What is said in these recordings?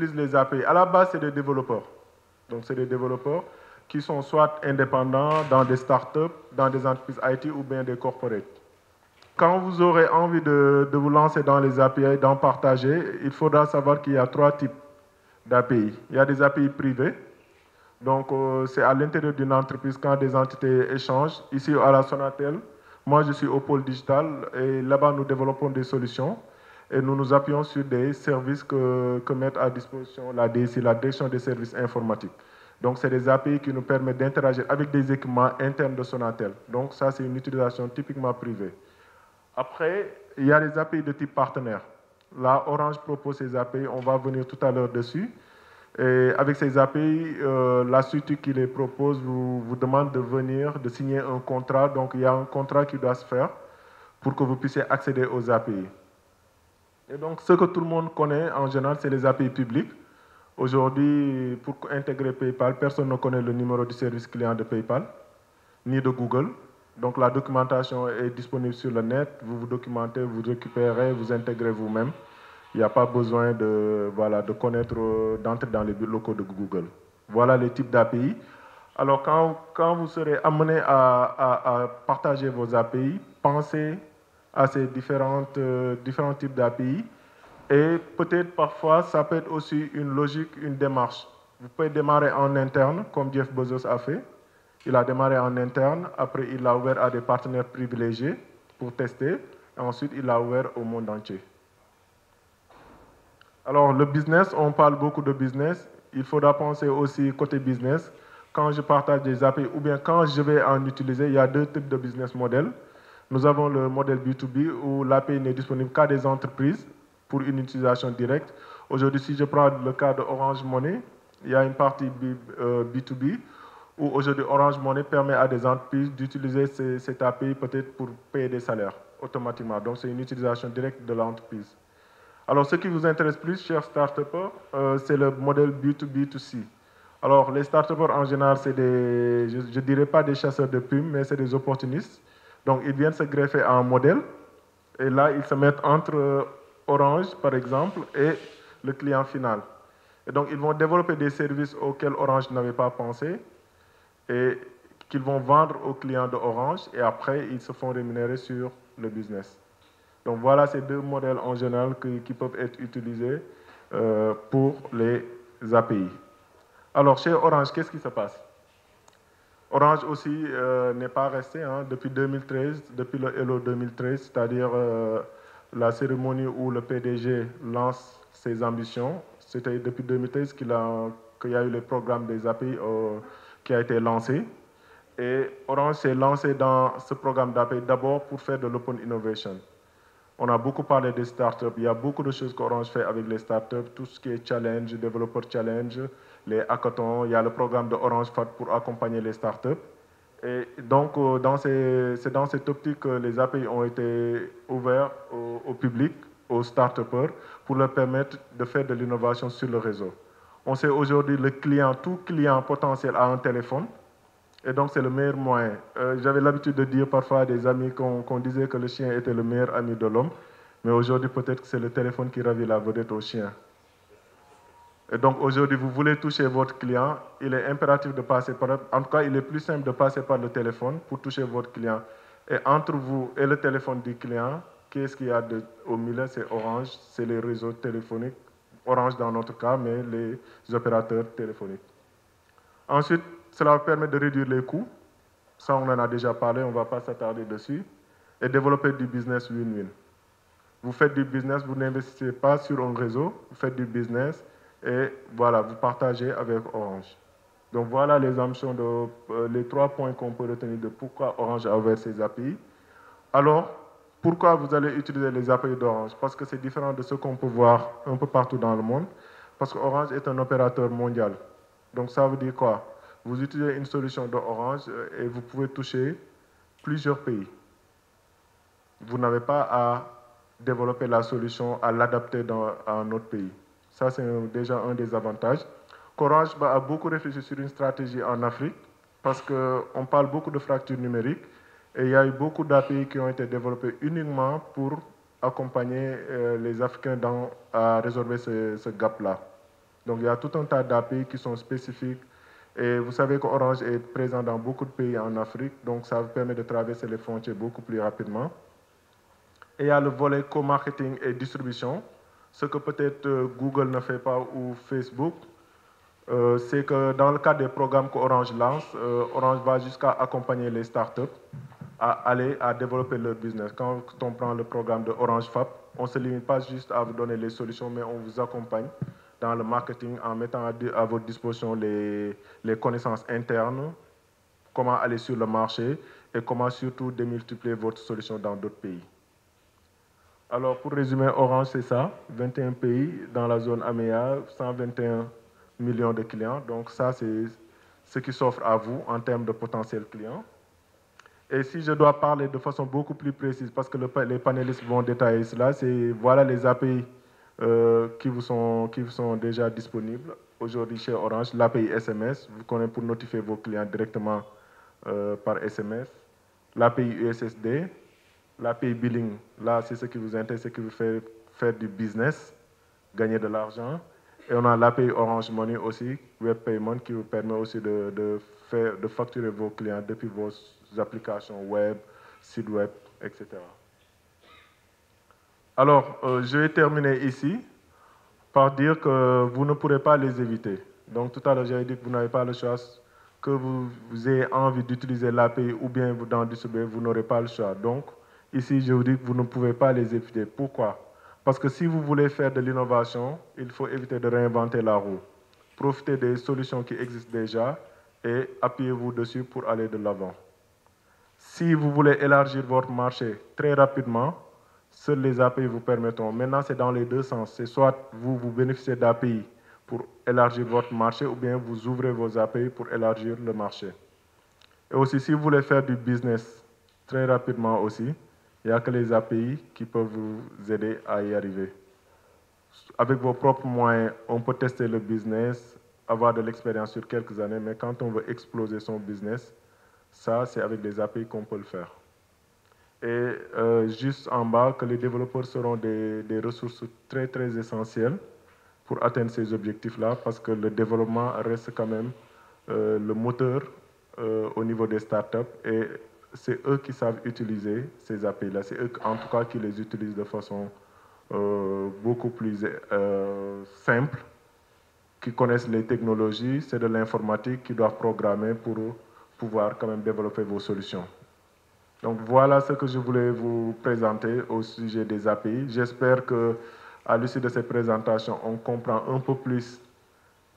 utilisent les API? À la base, c'est des développeurs. Donc, c'est des développeurs qui sont soit indépendants dans des startups, dans des entreprises IT ou bien des corporates. Quand vous aurez envie de vous lancer dans les API, d'en partager, il faudra savoir qu'il y a 3 types d'API. Il y a des API privées. Donc, c'est à l'intérieur d'une entreprise quand des entités échangent. Ici, à la Sonatel, moi, je suis au pôle digital et là-bas, nous développons des solutions et nous nous appuyons sur des services que met à disposition la DSI, la Direction des services informatiques. Donc, c'est des API qui nous permettent d'interagir avec des équipements internes de Sonatel. Donc, ça, c'est une utilisation typiquement privée. Après, il y a les API de type partenaire. Là, Orange propose ces API, on va venir tout à l'heure dessus. Et avec ces API, la structure qui les propose vous demande de venir, de signer un contrat. Donc, il y a un contrat qui doit se faire pour que vous puissiez accéder aux API. Et donc, ce que tout le monde connaît en général, c'est les API publics. Aujourd'hui, pour intégrer PayPal, personne ne connaît le numéro du service client de PayPal, ni de Google. Donc, la documentation est disponible sur le net. Vous vous documentez, vous récupérez, vous intégrez vous-même. Il n'y a pas besoin de, voilà, de connaître, d'entrer dans les locaux de Google. Voilà les types d'API. Alors, quand vous serez amené à partager vos API, pensez à ces différents types d'API. Et peut-être parfois, ça peut être aussi une logique, une démarche. Vous pouvez démarrer en interne, comme Jeff Bezos a fait. Il a démarré en interne, après il l'a ouvert à des partenaires privilégiés pour tester, et ensuite il l'a ouvert au monde entier. Alors, le business, on parle beaucoup de business. Il faudra penser aussi côté business. Quand je partage des API ou bien quand je vais en utiliser, il y a 2 types de business models. Nous avons le modèle B2B où l'API n'est disponible qu'à des entreprises pour une utilisation directe. Aujourd'hui, si je prends le cas de Orange Money, il y a une partie B2B où aujourd'hui Orange Money permet à des entreprises d'utiliser cette API peut-être pour payer des salaires automatiquement. Donc, c'est une utilisation directe de l'entreprise. Alors, ce qui vous intéresse plus, chers start-upers, c'est le modèle B2B2C. Alors, les start-upers, en général, c'est des, je ne dirais pas des chasseurs de plumes, mais c'est des opportunistes. Donc, ils viennent se greffer à un modèle, et là, ils se mettent entre Orange, par exemple, et le client final. Et donc, ils vont développer des services auxquels Orange n'avait pas pensé, et qu'ils vont vendre aux clients de Orange, et après, ils se font rémunérer sur le business. Donc voilà ces 2 modèles en général qui peuvent être utilisés pour les API. Alors chez Orange, qu'est-ce qui se passe? Orange aussi n'est pas resté depuis 2013, depuis le Hello 2013, c'est-à-dire la cérémonie où le PDG lance ses ambitions. C'était depuis 2013 qu'il y a eu le programme des API qui a été lancé. Et Orange s'est lancé dans ce programme d'API d'abord pour faire de l'open innovation. On a beaucoup parlé des startups. Il y a beaucoup de choses qu'Orange fait avec les startups. Tout ce qui est challenge, développeur challenge, les hackathons. Il y a le programme de Orange FAT pour accompagner les startups. Et donc, c'est dans cette optique que les API ont été ouverts au public, aux start-upers, pour leur permettre de faire de l'innovation sur le réseau. On sait aujourd'hui que tout client potentiel a un téléphone. Et donc, c'est le meilleur moyen. J'avais l'habitude de dire parfois à des amis qu'on disait que le chien était le meilleur ami de l'homme. Mais aujourd'hui, peut-être que c'est le téléphone qui ravit la vedette au chien. Et donc, aujourd'hui, vous voulez toucher votre client, il est impératif de passer par... En tout cas, il est plus simple de passer par le téléphone pour toucher votre client. Et entre vous et le téléphone du client, qu'est-ce qu'il y a au milieu? C'est Orange, c'est les réseaux téléphoniques. Orange dans notre cas, mais les opérateurs téléphoniques. Ensuite, cela permet de réduire les coûts. Ça, on en a déjà parlé, on ne va pas s'attarder dessus. Et développer du business win-win. Vous faites du business, vous n'investissez pas sur un réseau, vous faites du business et voilà, vous partagez avec Orange. Donc voilà les ambitions, les 3 points qu'on peut retenir de pourquoi Orange a ouvert ses API. Alors, pourquoi vous allez utiliser les API d'Orange? Parce que c'est différent de ce qu'on peut voir un peu partout dans le monde. Parce qu'Orange est un opérateur mondial. Donc ça veut dire quoi? Vous utilisez une solution d'Orange et vous pouvez toucher plusieurs pays. Vous n'avez pas à développer la solution, à l'adapter à un autre pays. Ça, c'est déjà un des avantages. Orange a beaucoup réfléchi sur une stratégie en Afrique parce qu'on parle beaucoup de fracture numérique et il y a eu beaucoup d'API qui ont été développés uniquement pour accompagner les Africains à résorber ce gap-là. Donc il y a tout un tas d'API qui sont spécifiques. Et vous savez qu'Orange est présent dans beaucoup de pays en Afrique, donc ça vous permet de traverser les frontières beaucoup plus rapidement. Et il y a le volet co-marketing et distribution, ce que peut-être Google ne fait pas ou Facebook. C'est que dans le cadre des programmes qu'Orange lance, Orange va jusqu'à accompagner les startups à aller à développer leur business. Quand on prend le programme de Orange Fab, on ne se limite pas juste à vous donner les solutions, mais on vous accompagne dans le marketing en mettant à votre disposition les connaissances internes, comment aller sur le marché et comment surtout démultiplier votre solution dans d'autres pays. Alors pour résumer, Orange c'est ça, 21 pays dans la zone AMEA, 121 millions de clients. Donc ça c'est ce qui s'offre à vous en termes de potentiels clients. Et si je dois parler de façon beaucoup plus précise, parce que les panélistes vont détailler cela, c'est voilà les API qui vous sont déjà disponibles aujourd'hui chez Orange. L'API SMS, vous connaissez pour notifier vos clients directement par SMS. L'API USSD, l'API Billing, là c'est ce qui vous intéresse, c'est qui vous fait faire du business, gagner de l'argent. Et on a l'API Orange Money aussi, Web Payment, qui vous permet aussi de facturer vos clients depuis vos applications web, sites web, etc. Alors, je vais terminer ici par dire que vous ne pourrez pas les éviter. Donc, tout à l'heure, j'avais dit que vous n'avez pas le choix, que vous ayez envie d'utiliser l'API ou bien vous d'en distribuer, vous n'aurez pas le choix. Donc, ici, je vous dis que vous ne pouvez pas les éviter. Pourquoi? Parce que si vous voulez faire de l'innovation, il faut éviter de réinventer la roue. Profitez des solutions qui existent déjà et appuyez-vous dessus pour aller de l'avant. Si vous voulez élargir votre marché très rapidement, seuls les API vous permettront. Maintenant, c'est dans les deux sens. C'est soit vous bénéficiez d'API pour élargir votre marché ou bien vous ouvrez vos API pour élargir le marché. Et aussi, si vous voulez faire du business très rapidement aussi, il n'y a que les API qui peuvent vous aider à y arriver. Avec vos propres moyens, on peut tester le business, avoir de l'expérience sur quelques années, mais quand on veut exploser son business, ça, c'est avec des API qu'on peut le faire. Et juste en bas, que les développeurs seront des ressources très, très essentielles pour atteindre ces objectifs-là, parce que le développement reste quand même le moteur au niveau des startups, et c'est eux qui savent utiliser ces API-là. C'est eux, en tout cas, qui les utilisent de façon beaucoup plus simple, qui connaissent les technologies, c'est de l'informatique, qui doivent programmer pour pouvoir quand même développer vos solutions. Donc voilà ce que je voulais vous présenter au sujet des API. J'espère qu'à l'issue de cette présentation, on comprend un peu plus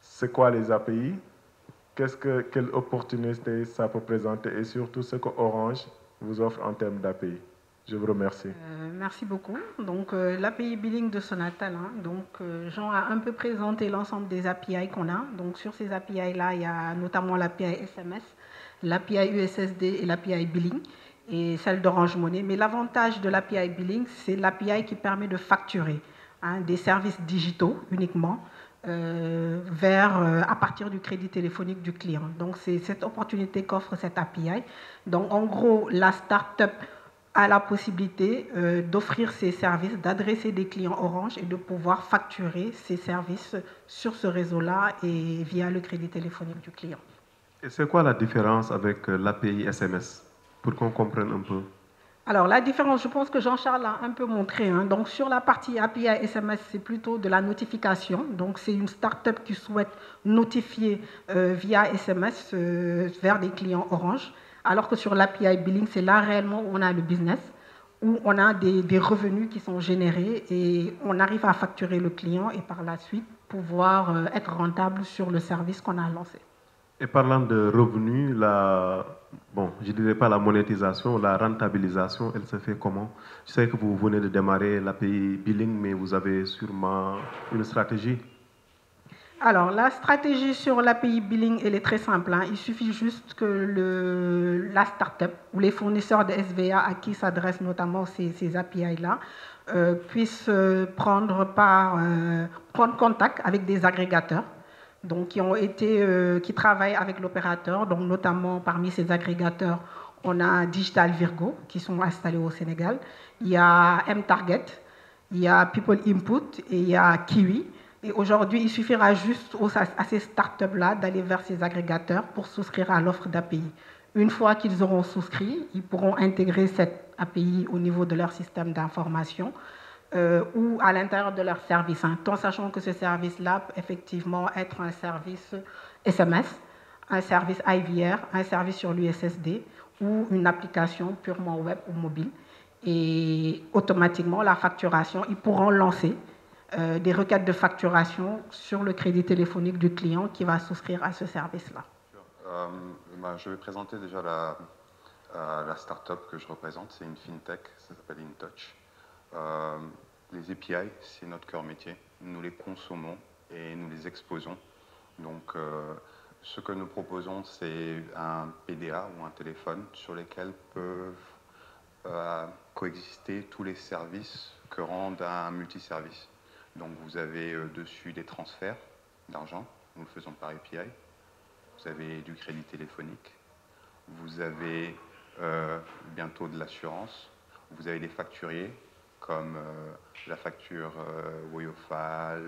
c'est quoi les API, quelle opportunité ça peut présenter et surtout ce que Orange vous offre en termes d'API. Je vous remercie. Merci beaucoup. Donc, l'API Billing de Sonatel. Donc, Jean a un peu présenté l'ensemble des API qu'on a. Donc, sur ces API-là, il y a notamment l'API SMS, l'API USSD et l'API Billing, et celle d'Orange Money. Mais l'avantage de l'API Billing, c'est l'API qui permet de facturer des services digitaux uniquement à partir du crédit téléphonique du client. Donc, c'est cette opportunité qu'offre cette API. Donc, en gros, la start-up a la possibilité d'offrir ses services, d'adresser des clients Orange et de pouvoir facturer ses services sur ce réseau-là et via le crédit téléphonique du client. Et c'est quoi la différence avec l'API SMS, pour qu'on comprenne un peu? Alors, la différence, je pense que Jean-Charles a un peu montré. Donc, sur la partie API SMS, c'est plutôt de la notification. Donc, c'est une start-up qui souhaite notifier via SMS vers des clients Orange. Alors que sur l'API Billing, c'est là réellement où on a le business, où on a des revenus qui sont générés et on arrive à facturer le client et par la suite pouvoir être rentable sur le service qu'on a lancé. Et parlant de revenus, je ne dirais pas la monétisation, la rentabilisation, elle se fait comment? Je sais que vous venez de démarrer l'API Billing, mais vous avez sûrement une stratégie. Alors, la stratégie sur l'API Billing, elle est très simple. Il suffit juste que la start-up ou les fournisseurs de SVA à qui s'adressent notamment ces API-là puissent prendre contact avec des agrégateurs donc, qui travaillent avec l'opérateur. Donc, notamment parmi ces agrégateurs, on a Digital Virgo qui sont installés au Sénégal. Il y a M-Target, il y a People Input et il y a Kiwi. Et aujourd'hui, il suffira juste à ces startups-là d'aller vers ces agrégateurs pour souscrire à l'offre d'API. Une fois qu'ils auront souscrit, ils pourront intégrer cette API au niveau de leur système d'information ou à l'intérieur de leur service, tout en sachant que ce service-là peut effectivement être un service SMS, un service IVR, un service sur l'USSD ou une application purement web ou mobile. Et automatiquement, la facturation, ils pourront lancer des requêtes de facturation sur le crédit téléphonique du client qui va souscrire à ce service-là. Je vais présenter déjà la start-up que je représente. C'est une fintech, ça s'appelle InTouch. Les API, c'est notre cœur métier. Nous les consommons et nous les exposons. Donc, ce que nous proposons, c'est un PDA ou un téléphone sur lesquels peuvent coexister tous les services que rendent un multiservice. Donc, vous avez dessus des transferts d'argent, nous le faisons par API. Vous avez du crédit téléphonique. Vous avez bientôt de l'assurance. Vous avez des facturiers comme la facture Woyofal,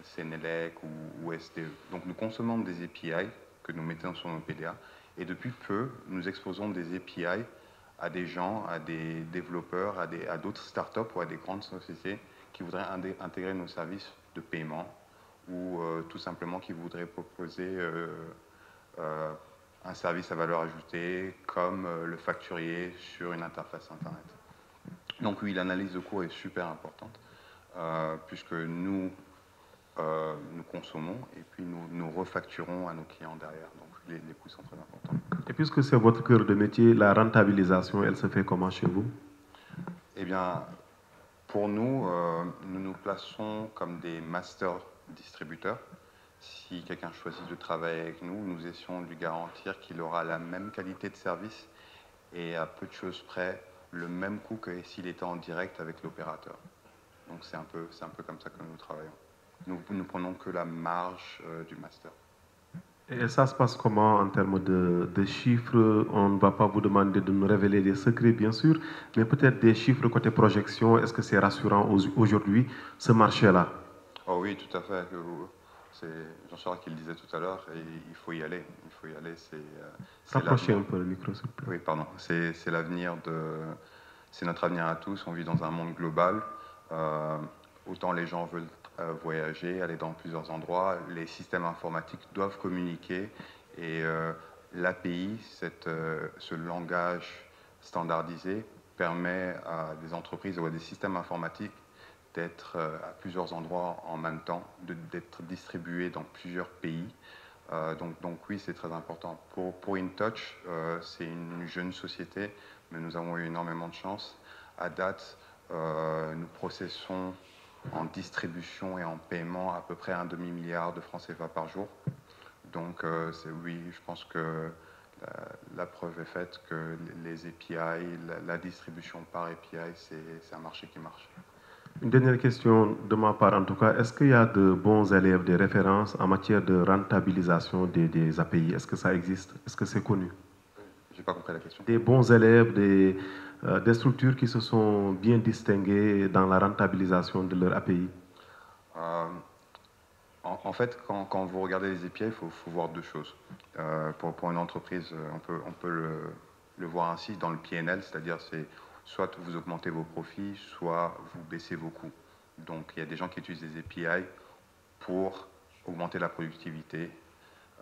Sénélec ou SDE. Donc nous consommons des API que nous mettons sur nos PDA et depuis peu, nous exposons des API à des gens, à des développeurs, à d'autres startups ou à des grandes sociétés qui voudraient intégrer nos services de paiement ou tout simplement qui voudraient proposer un service à valeur ajoutée comme le facturier sur une interface Internet. Donc oui, l'analyse de coût est super importante puisque nous consommons et puis nous refacturons à nos clients derrière. Donc les coûts sont très importants. Et puisque c'est votre cœur de métier, la rentabilisation, elle se fait comment chez vous? Eh bien, pour nous, nous nous plaçons comme des master distributeurs. Si quelqu'un choisit de travailler avec nous, nous essayons de lui garantir qu'il aura la même qualité de service et à peu de choses près le même coût que s'il était en direct avec l'opérateur. Donc c'est un peu comme ça que nous travaillons. Nous ne prenons que la marge du master. Et ça se passe comment en termes de chiffres? On ne va pas vous demander de nous révéler des secrets, bien sûr, mais peut-être des chiffres côté projection. Est-ce que c'est rassurant aujourd'hui, ce marché-là? Oh oui, tout à fait. C'est Jean-Charles qui le disait tout à l'heure, et il faut y aller. Il faut y aller. Rapprochez un peu le micro, s'il vous plaît. Oui, pardon. C'est notre avenir à tous. On vit dans un monde global. Autant les gens veulent voyager, aller dans plusieurs endroits. Les systèmes informatiques doivent communiquer et l'API, ce langage standardisé, permet à des entreprises ou à des systèmes informatiques d'être à plusieurs endroits en même temps, d'être distribués dans plusieurs pays. Donc oui, c'est très important. Pour InTouch, c'est une jeune société, mais nous avons eu énormément de chance. À date, nous processons en distribution et en paiement à peu près 1,5 milliard de francs CFA par jour. Donc oui, je pense que la preuve est faite que les API, la distribution par API, c'est un marché qui marche. Une dernière question de ma part en tout cas. Est-ce qu'il y a de bons élèves, des références en matière de rentabilisation des API? Est-ce que ça existe? Est-ce que c'est connu? Je n'ai pas compris la question. Des bons élèves, des structures qui se sont bien distinguées dans la rentabilisation de leur API? En fait, quand vous regardez les API, il faut voir deux choses. Pour une entreprise, on peut le voir ainsi dans le PNL, c'est-à-dire c'est soit vous augmentez vos profits, soit vous baissez vos coûts. Donc il y a des gens qui utilisent les API pour augmenter la productivité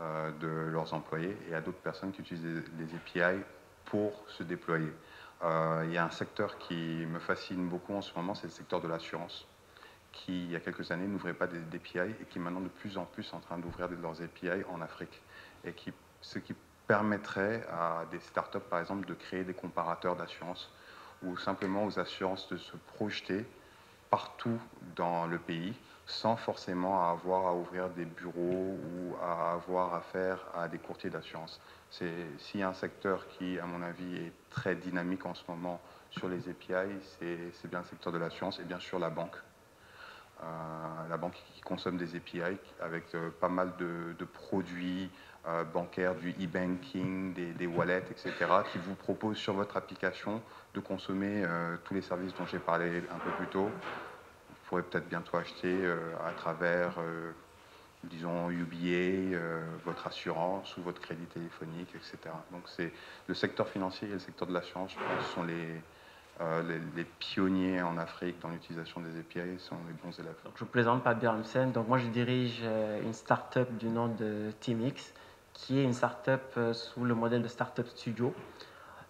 de leurs employés et il y a d'autres personnes qui utilisent les API pour se déployer. Il y a un secteur qui me fascine beaucoup en ce moment, c'est le secteur de l'assurance, qui il y a quelques années n'ouvrait pas d'API et qui maintenant de plus en plus est en train d'ouvrir leurs API en Afrique. Et ce qui permettrait à des startups, par exemple, de créer des comparateurs d'assurance ou simplement aux assurances de se projeter partout dans le pays sans forcément avoir à ouvrir des bureaux ou à avoir affaire à des courtiers d'assurance. S'il y a un secteur qui, à mon avis, est très dynamique en ce moment sur les API, c'est bien le secteur de l'assurance et bien sûr la banque. La banque qui consomme des API avec pas mal de produits bancaires, du e-banking, des wallets, etc., qui vous proposent sur votre application de consommer tous les services dont j'ai parlé un peu plus tôt. pourrez peut-être bientôt acheter à travers, disons, UBA, votre assurance ou votre crédit téléphonique, etc. Donc le secteur financier et le secteur de l'assurance, je pense, sont les pionniers en Afrique dans l'utilisation des API, sont les bons élèves. Donc, je vous présente Pat Bermsen. Donc moi je dirige une start-up du nom de TeamX, qui est une start-up sous le modèle de Startup Studio.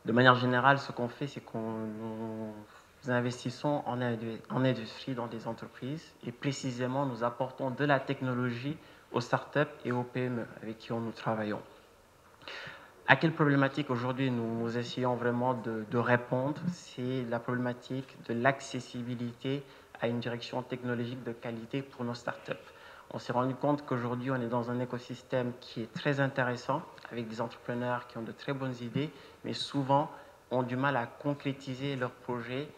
De manière générale, ce qu'on fait, c'est qu'on nous investissons en industrie dans des entreprises et précisément nous apportons de la technologie aux startups et aux PME avec qui nous travaillons. À quelle problématique aujourd'hui nous essayons vraiment de répondre? C'est la problématique de l'accessibilité à une direction technologique de qualité pour nos startups. On s'est rendu compte qu'aujourd'hui on est dans un écosystème qui est très intéressant avec des entrepreneurs qui ont de très bonnes idées mais souvent ont du mal à concrétiser leurs projets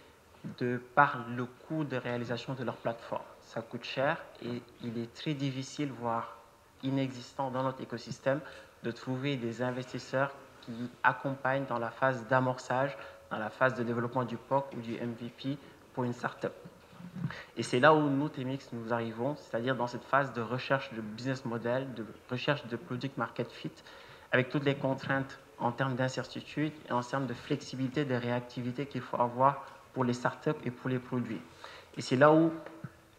de par le coût de réalisation de leur plateforme. Ça coûte cher et il est très difficile, voire inexistant dans notre écosystème, de trouver des investisseurs qui accompagnent dans la phase d'amorçage, dans la phase de développement du POC ou du MVP pour une startup. Et c'est là où nous, TeamX, nous arrivons, c'est-à-dire dans cette phase de recherche de business model, de recherche de product market fit, avec toutes les contraintes en termes d'incertitude et en termes de flexibilité, de réactivité qu'il faut avoir pour les startups et pour les produits. Et c'est là où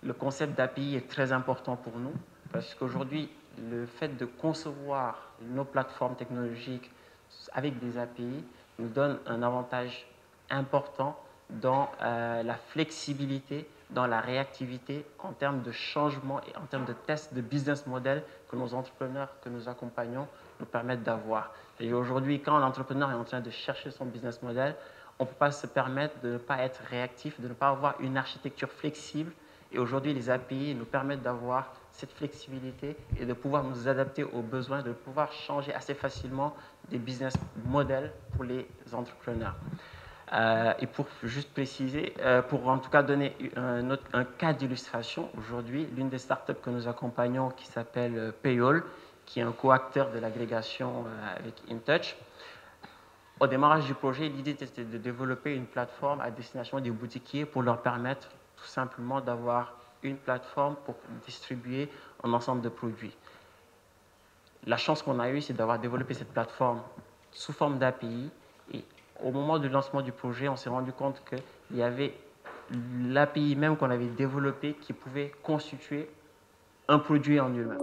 le concept d'API est très important pour nous, parce qu'aujourd'hui, le fait de concevoir nos plateformes technologiques avec des API nous donne un avantage important dans la flexibilité, dans la réactivité en termes de changement et en termes de tests de business model que nos entrepreneurs que nous accompagnons nous permettent d'avoir. Et aujourd'hui, quand un entrepreneur est en train de chercher son business model, on ne peut pas se permettre de ne pas être réactif, de ne pas avoir une architecture flexible. Et aujourd'hui, les API nous permettent d'avoir cette flexibilité et de pouvoir nous adapter aux besoins, de pouvoir changer assez facilement des business models pour les entrepreneurs. Et pour juste préciser, pour en tout cas donner un cas d'illustration, aujourd'hui, l'une des startups que nous accompagnons qui s'appelle Payol, qui est un co-acteur de l'agrégation avec InTouch. Au démarrage du projet, l'idée était de développer une plateforme à destination des boutiquiers pour leur permettre tout simplement d'avoir une plateforme pour distribuer un ensemble de produits. La chance qu'on a eue, c'est d'avoir développé cette plateforme sous forme d'API. Et au moment du lancement du projet, on s'est rendu compte qu'il y avait l'API même qu'on avait développé qui pouvait constituer un produit en lui-même.